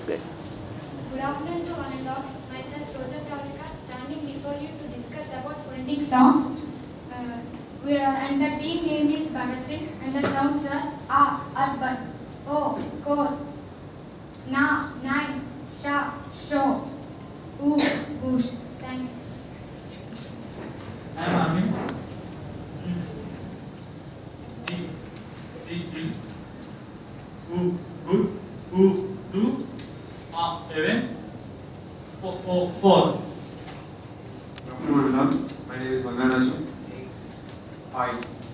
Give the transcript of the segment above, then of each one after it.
Great. Good afternoon to one and all. Myself, Rosa Pravika, standing before you to discuss about phonetic sounds. And the team name is Bhagat Singh, and the sounds are A, urban, O, core, Na, nine, Sha, show, U, bush. Thank you. I am Armin. Good, do, even, for. My name is Vangarashu.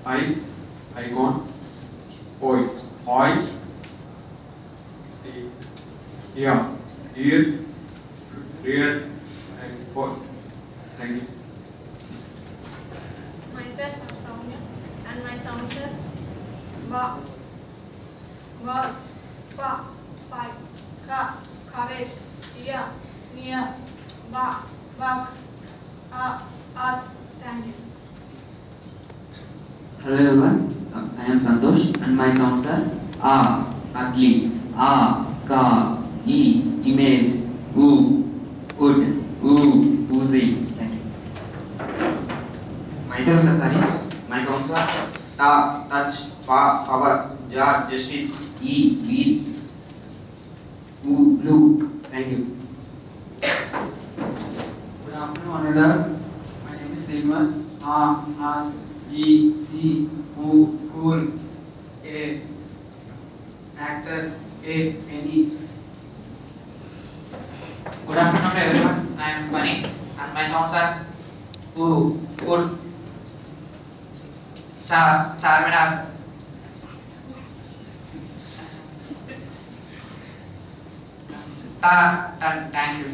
Eyes, icon, oil, ear, rear, and foot. Thank you. Myself, I'm Soumya, and my sounds are ba, was, fa, five, ka, courage, ear, near, ba, buck, thank you. Hello everyone, I am Santosh and my sounds are A, ugly, A, car, E, image, U, wood, U, oozy. Thank you. Myself Nasaris, my sounds are Ta, touch, Pa, power, Ja, justice, E, wheel, U, blue. Thank you. Good afternoon, another. My name is Seamus. A, ask, E, see, who, cool, A, actor, A, any. Good afternoon everyone, I am Bunny and my sounds are U, good, Charminar, Ta, thank you.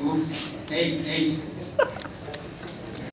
Oops, 8.